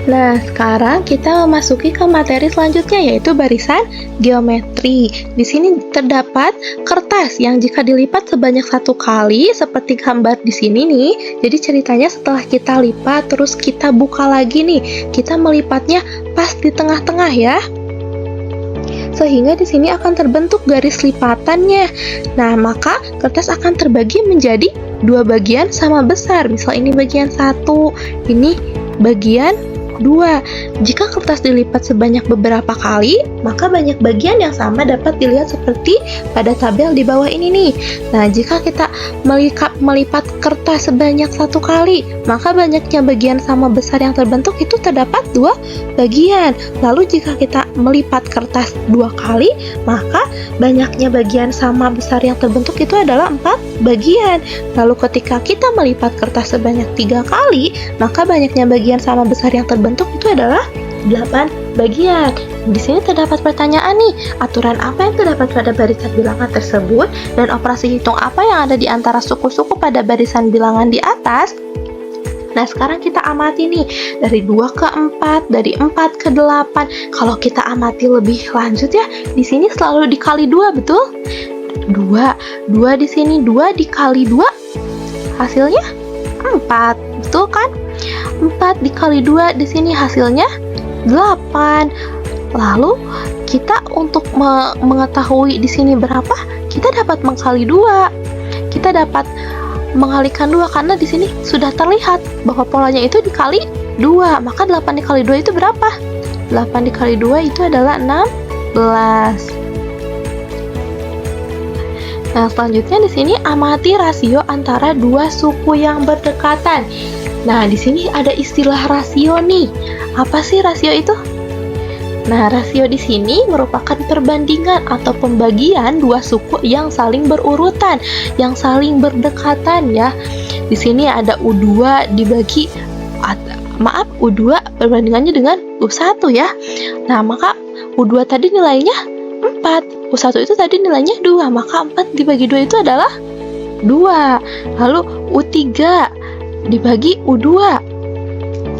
Nah, sekarang kita memasuki ke materi selanjutnya, yaitu barisan geometri. Di sini terdapat kertas yang jika dilipat sebanyak 1 kali, seperti gambar di sini nih. Jadi ceritanya setelah kita lipat, terus kita buka lagi nih, kita melipatnya pas di tengah-tengah ya. Sehingga di sini akan terbentuk garis lipatannya. Nah, maka kertas akan terbagi menjadi dua bagian sama besar. Misal ini bagian 1, ini bagian 2. Jika kertas dilipat sebanyak beberapa kali, maka banyak bagian yang sama dapat dilihat seperti pada tabel di bawah ini nih. Nah, jika kita melipat kertas sebanyak 1 kali, maka banyaknya bagian sama besar yang terbentuk itu terdapat 2 bagian. Lalu jika kita melipat kertas 2 kali, maka banyaknya bagian sama besar yang terbentuk itu adalah 4 bagian. Lalu ketika kita melipat kertas sebanyak 3 kali, maka banyaknya bagian sama besar yang terbentuk itu adalah 8 bagian. Di sini terdapat pertanyaan nih, aturan apa yang terdapat pada barisan bilangan tersebut dan operasi hitung apa yang ada di antara suku-suku pada barisan bilangan di atas? Nah, sekarang kita amati nih, dari 2 ke 4, dari 4 ke 8. Kalau kita amati lebih lanjut ya, di sini selalu dikali 2, betul? 2 di sini, 2 dikali 2, hasilnya 4, betul kan? 4 dikali 2 di sini hasilnya 8. Lalu kita untuk mengetahui di sini berapa, kita dapat mengkali 2. Kita dapat mengalikan 2 karena di sini sudah terlihat bahwa polanya itu dikali 2. Maka 8 dikali 2 itu berapa? 8 dikali 2 itu adalah 16. Nah, selanjutnya di sini amati rasio antara dua suku yang berdekatan. Nah, di sini ada istilah rasio nih. Apa sih rasio itu? Nah, rasio di sini merupakan perbandingan atau pembagian dua suku yang saling berurutan, yang saling berdekatan ya. Di sini ada U2 dibagi U2 perbandingannya dengan U1 ya. Nah, maka U2 tadi nilainya 4, U1 itu tadi nilainya 2, maka 4 dibagi 2 itu adalah 2. Lalu U3 dibagi U2.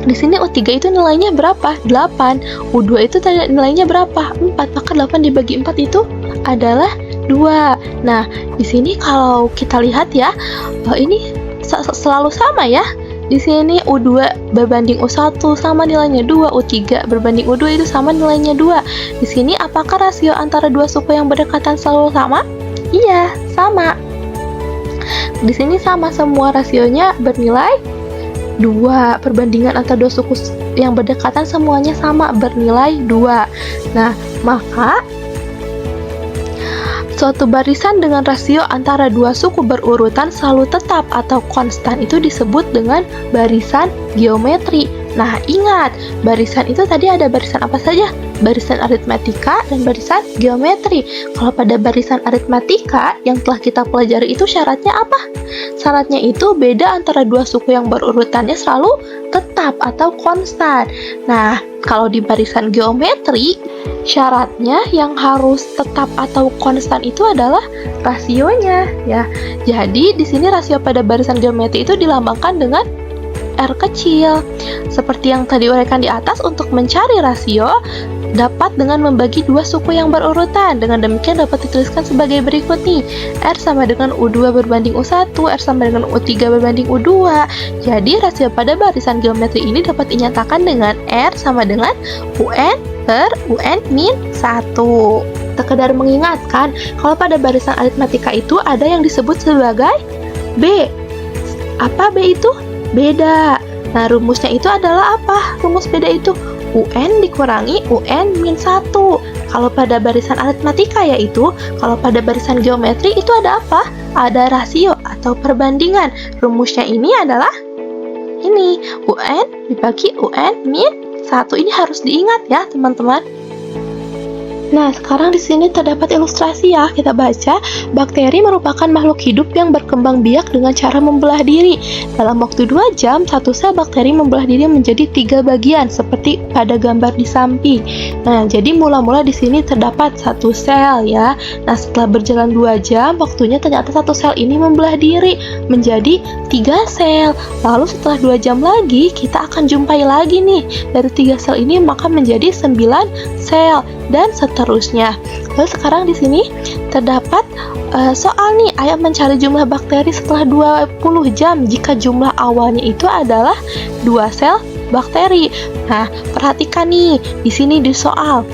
Di sini U3 itu nilainya berapa? 8. U2 itu tadi nilainya berapa? 4. Maka 8 dibagi 4 itu adalah 2. Nah, di sini kalau kita lihat ya, ini selalu sama ya. Di sini U2 berbanding U1 sama nilainya 2, U3 berbanding U2 itu sama nilainya 2. Di sini apakah rasio antara dua suku yang berdekatan selalu sama? Iya, sama. Di sini sama, semua rasionya bernilai 2. Perbandingan antara dua suku yang berdekatan semuanya sama, bernilai 2. Nah, maka suatu barisan dengan rasio antara dua suku berurutan selalu tetap atau konstan itu disebut dengan barisan geometri. Nah, ingat, barisan itu tadi ada barisan apa saja? Barisan aritmatika dan barisan geometri. Kalau pada barisan aritmatika yang telah kita pelajari itu syaratnya apa? Syaratnya itu beda antara dua suku yang berurutannya selalu tetap atau konstan. Nah, kalau di barisan geometri, syaratnya yang harus tetap atau konstan itu adalah rasionya ya. Jadi di sini rasio pada barisan geometri itu dilambangkan dengan R kecil. Seperti yang tadi uraikan di atas, untuk mencari rasio dapat dengan membagi dua suku yang berurutan. Dengan demikian dapat dituliskan sebagai berikut nih. R sama dengan U2 berbanding U1, R sama dengan U3 berbanding U2. Jadi rasio pada barisan geometri ini dapat dinyatakan dengan R sama dengan UN per UN min 1. Sekedar mengingatkan, kalau pada barisan aritmatika itu ada yang disebut sebagai B. Apa B itu? Beda. Nah, rumusnya itu adalah apa? Rumus beda itu UN dikurangi UN min 1. Kalau pada barisan aritmatika yaitu, kalau pada barisan geometri itu ada apa? Ada rasio atau perbandingan. Rumusnya ini adalah ini, UN dibagi UN min 1. Ini harus diingat ya, teman-teman. Nah, sekarang di sini terdapat ilustrasi ya. Kita baca, bakteri merupakan makhluk hidup yang berkembang biak dengan cara membelah diri. Dalam waktu 2 jam, satu sel bakteri membelah diri menjadi 3 bagian, seperti pada gambar di samping. Nah, jadi mula-mula di sini terdapat satu sel ya. Nah, setelah berjalan 2 jam, waktunya ternyata satu sel ini membelah diri menjadi 3 sel. Lalu setelah 2 jam lagi, kita akan jumpai lagi nih. Dari 3 sel ini maka menjadi 9 sel dan seterusnya. Lalu sekarang di sini terdapat soal nih, ayo mencari jumlah bakteri setelah 20 jam jika jumlah awalnya itu adalah 2 sel bakteri. Nah, perhatikan nih, di sini di soal.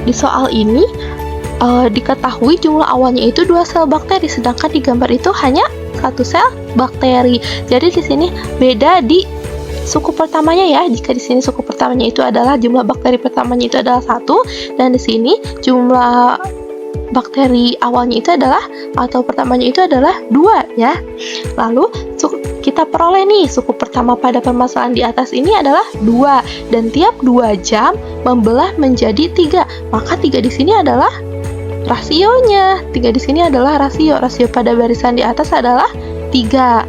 Di soal ini diketahui jumlah awalnya itu 2 sel bakteri, sedangkan di gambar itu hanya satu sel bakteri. Jadi di sini beda di suku pertamanya ya. Jika di sini suku pertamanya itu adalah jumlah bakteri pertamanya itu adalah 1, dan di sini jumlah bakteri awalnya itu adalah atau pertamanya itu adalah 2 ya. Lalu kita peroleh nih suku pertama pada permasalahan di atas ini adalah 2, dan tiap 2 jam membelah menjadi 3. Maka 3 di sini adalah rasionya. 3 di sini adalah rasio pada barisan di atas adalah 3.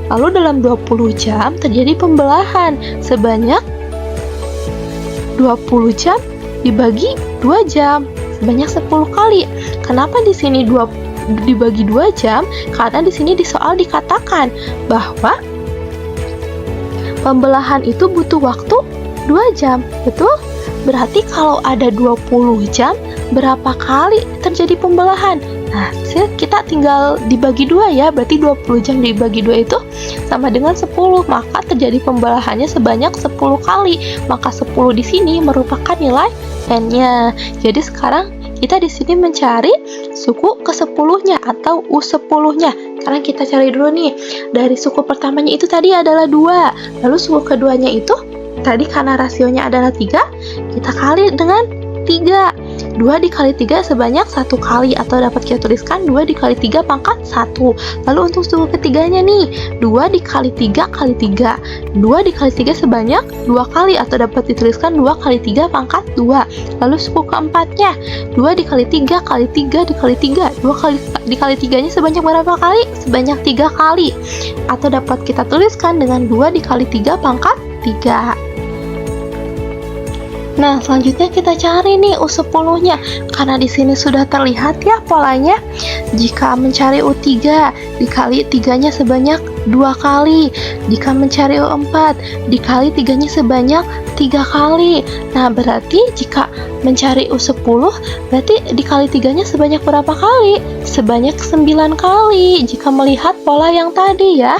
Lalu dalam 20 jam terjadi pembelahan sebanyak 20 jam dibagi 2 jam sebanyak 10 kali. Kenapa di sini dibagi 2 jam? Karena di sini di soal dikatakan bahwa pembelahan itu butuh waktu 2 jam. Betul? Berarti kalau ada 20 jam, berapa kali terjadi pembelahan? Nah, kita tinggal dibagi 2 ya. Berarti 20 jam dibagi 2 itu sama dengan 10. Maka terjadi pembelahannya sebanyak 10 kali. Maka 10 di sini merupakan nilai N-nya. Jadi sekarang kita di sini mencari suku ke-10-nya atau U10-nya. Sekarang kita cari dulu nih. Dari suku pertamanya itu tadi adalah 2. Lalu suku keduanya itu tadi karena rasionya adalah 3, kita kali dengan 3. 2 dikali 3 sebanyak 1 kali, atau dapat kita tuliskan 2 dikali 3 pangkat 1. Lalu untuk suku ketiganya nih, 2 dikali 3 kali 3. 2 dikali 3 sebanyak 2 kali, atau dapat dituliskan 2 kali 3 pangkat 2. Lalu suku keempatnya, 2 dikali 3 kali 3 dikali 3. 2 kali dikali 3-nya sebanyak berapa kali? Sebanyak 3 kali. Atau dapat kita tuliskan dengan 2 dikali 3 pangkat 3. Nah, selanjutnya kita cari nih U10-nya. Karena di sini sudah terlihat ya polanya. Jika mencari U3, dikali 3-nya sebanyak 2 kali. Jika mencari U4, dikali 3-nya sebanyak 3 kali. Nah, berarti jika mencari U10, berarti dikali 3-nya sebanyak berapa kali? Sebanyak 9 kali. Jika melihat pola yang tadi ya.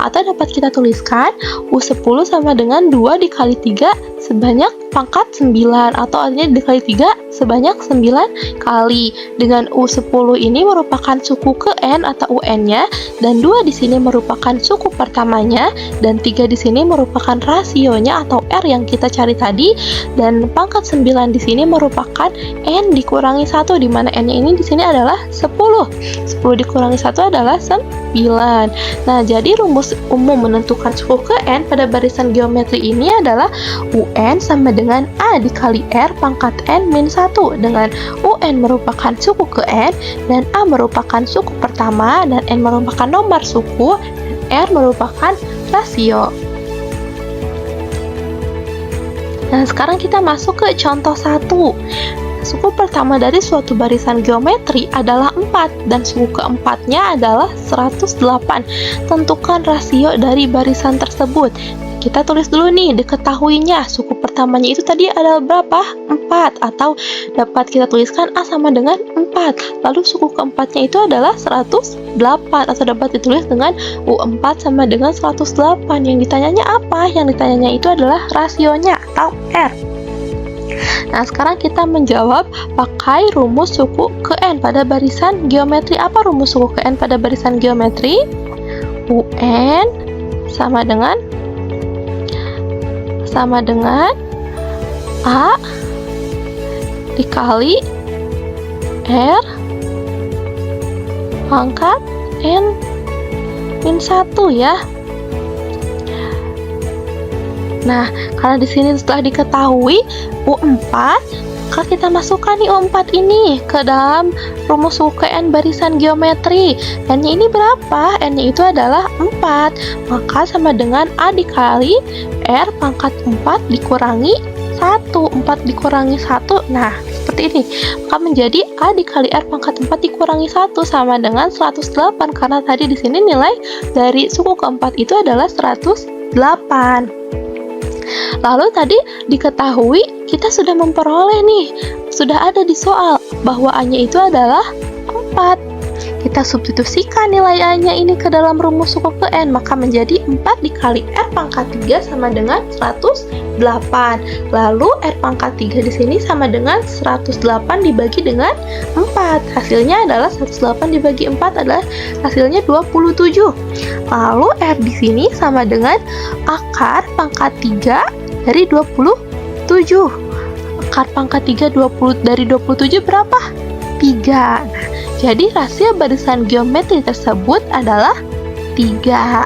Atau dapat kita tuliskan U10 sama dengan 2 dikali 3 sebanyak pangkat 9, atau artinya dikali 3 sebanyak 9 kali. Dengan U10 ini merupakan suku ke N atau UN-nya, dan 2 di sini merupakan suku pertamanya, dan 3 di sini merupakan rasionya atau R yang kita cari tadi, dan pangkat 9 di sini merupakan N dikurangi 1, di mana N-nya ini di sini adalah 10. 10 dikurangi 1 adalah 9. Nah, jadi rumus umum menentukan suku ke N pada barisan geometri ini adalah UN sama dengan A dikali R pangkat N min 1, dengan UN merupakan suku ke N, dan A merupakan suku pertama, dan N merupakan nomor suku, dan R merupakan rasio. Nah, sekarang kita masuk ke contoh 1. Suku pertama dari suatu barisan geometri adalah 4, dan suku keempatnya adalah 108. Tentukan rasio dari barisan tersebut. Kita tulis dulu nih, diketahuinya suku pertamanya itu tadi adalah berapa? 4, atau dapat kita tuliskan A sama dengan 4. Lalu suku keempatnya itu adalah 108, atau dapat ditulis dengan U4 sama dengan 108. Yang ditanyanya apa? Yang ditanyanya itu adalah rasionya atau R. Nah, sekarang kita menjawab pakai rumus suku ke N pada barisan geometri. Apa rumus suku ke N pada barisan geometri? UN sama dengan A dikali R pangkat N min 1 ya. Nah, karena di sini setelah diketahui U4, maka kita masukkan nih U4 ini ke dalam rumus suku N barisan geometri. N-nya ini berapa? N-nya itu adalah 4. Maka sama dengan A dikali R pangkat 4 dikurangi 1. 4 dikurangi 1. Nah, seperti ini. Maka menjadi A dikali R pangkat 4 dikurangi 1 sama dengan 108. Karena tadi di sini nilai dari suku keempat itu adalah 108. Lalu tadi diketahui kita sudah memperoleh nih, sudah ada di soal bahwa A-nya itu adalah 4. kita substitusikan nilai A-nya ini ke dalam rumus suku ke N, maka menjadi 4 dikali R pangkat 3 sama dengan 108. Lalu R pangkat 3 di sini sama dengan 108 dibagi dengan 4. Hasilnya adalah 108 dibagi 4 adalah hasilnya 27. Lalu R di sini sama dengan akar pangkat 3 dari 27. Akar pangkat 3 dari 27 berapa? 3. Nah, jadi rasio barisan geometri tersebut adalah 3.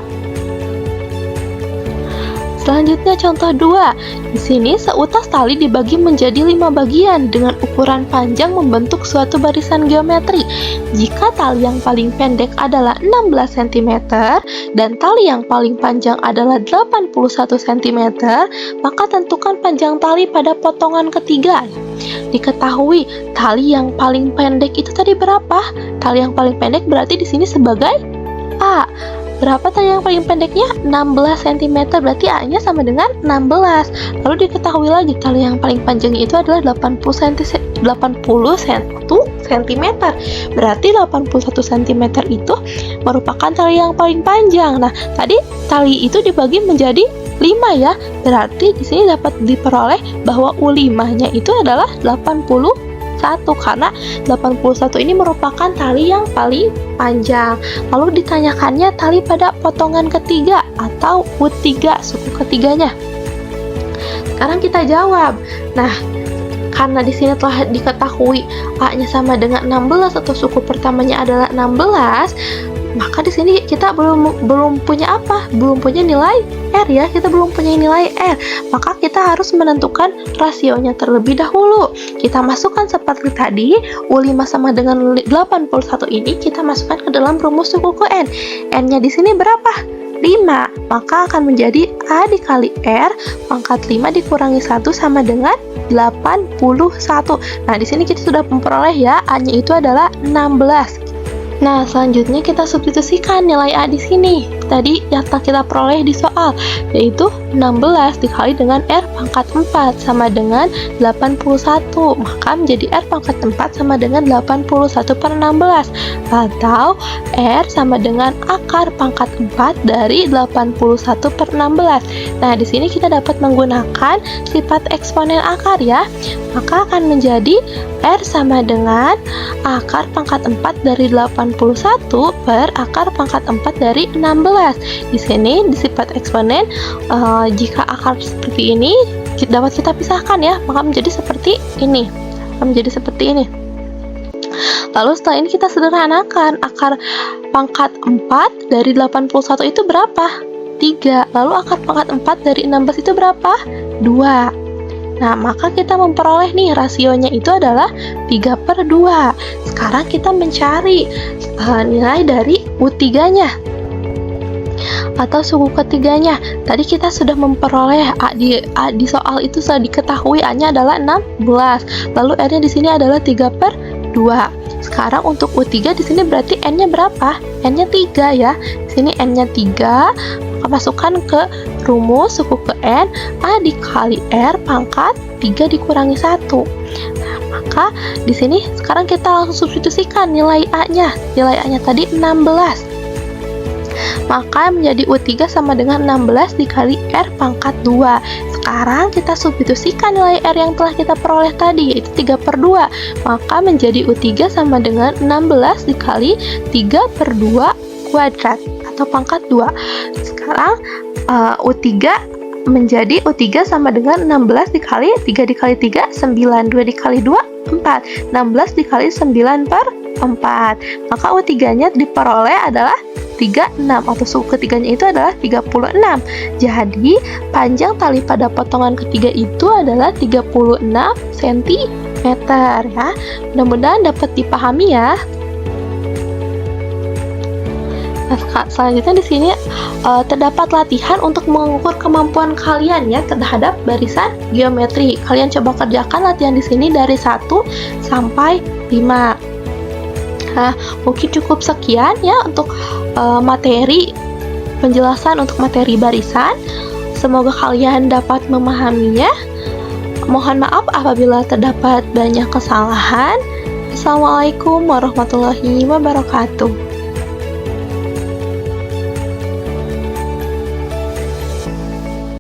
Selanjutnya contoh 2. Di sini seutas tali dibagi menjadi 5 bagian dengan ukuran panjang membentuk suatu barisan geometri. Jika tali yang paling pendek adalah 16 cm dan tali yang paling panjang adalah 81 cm, maka tentukan panjang tali pada potongan ketiga. Diketahui tali yang paling pendek itu tadi berapa? Tali yang paling pendek berarti di sini sebagai A. Berapa tali yang paling pendeknya? 16 cm, berarti A-nya sama dengan 16. Lalu diketahui lagi tali yang paling panjangnya itu adalah 81 cm. Berarti 81 cm itu merupakan tali yang paling panjang. Nah, tadi tali itu dibagi menjadi 5 ya. Berarti di sini dapat diperoleh bahwa U5-nya itu adalah 81 karena 81 ini merupakan tali yang paling panjang. Lalu ditanyakannya tali pada potongan ketiga atau U3, suku ketiganya. Sekarang kita jawab. Nah, karena di sini telah diketahui A-nya sama dengan 16 atau suku pertamanya adalah 16, maka di sini kita belum punya apa? Belum punya nilai R ya, kita belum punya nilai R. Maka kita harus menentukan rasionya terlebih dahulu. Kita masukkan seperti tadi, U5 sama dengan 81 ini kita masukkan ke dalam rumus suku ke N. N-nya di sini berapa? 5. Maka akan menjadi A dikali R pangkat 5 dikurangi 1 sama dengan 81. Nah, di sini kita sudah memperoleh ya, A-nya itu adalah 16. Nah, selanjutnya kita substitusikan nilai A di sini. Tadi yang kita peroleh di soal, yaitu 16 dikali dengan R pangkat 4 sama dengan 81. Maka menjadi R pangkat 4 sama dengan 81 per 16. Atau R sama dengan akar pangkat 4 dari 81 per 16. Nah, di sini kita dapat menggunakan sifat eksponen akar ya. Maka akan menjadi R sama dengan akar pangkat 4 dari 81 per akar pangkat 4 dari 16. Di sini di sifat eksponen, jika akar seperti ini dapat kita pisahkan ya, maka menjadi seperti ini. Lalu setelah ini kita sederhanakan, akar pangkat 4 dari 81 itu berapa? 3. Lalu akar pangkat 4 dari 16 itu berapa? 2. Nah, maka kita memperoleh nih rasionya itu adalah 3 per 2. Sekarang kita mencari nilai dari U3-nya atau suku ketiganya. Tadi kita sudah memperoleh A di soal itu sudah diketahui A-nya adalah 16. Lalu R-nya di sini adalah 3 per 2. Sekarang untuk U3 di sini berarti N-nya berapa? N-nya 3 ya. Di sini N-nya 3. Masukkan ke rumus suku ke N, A dikali R pangkat 3 dikurangi 1. Nah, maka di sini sekarang kita langsung substitusikan nilai A-nya. Nilai A-nya tadi 16. Maka menjadi U3 sama dengan 16 dikali R pangkat 2. Sekarang kita substitusikan nilai R yang telah kita peroleh tadi, yaitu 3 per 2. Maka menjadi U3 sama dengan 16 dikali 3 per 2 kuadrat atau pangkat 2. Sekarang U3 menjadi U3 sama dengan 16 dikali 3 dikali 3, 9. 2 dikali 2, 4. 16 dikali 9 per 4. Maka U3-nya diperoleh adalah 36 atau suku ketiganya itu adalah 36. Jadi, panjang tali pada potongan ketiga itu adalah 36 cm ya. Mudah-mudahan dapat dipahami ya. Nah, selanjutnya di sini terdapat latihan untuk mengukur kemampuan kalian ya terhadap barisan geometri. Kalian coba kerjakan latihan di sini dari 1 sampai 5. Nah, mungkin cukup sekian ya untuk materi penjelasan untuk materi barisan. Semoga kalian dapat memahaminya. Mohon maaf apabila terdapat banyak kesalahan. Assalamualaikum warahmatullahi wabarakatuh.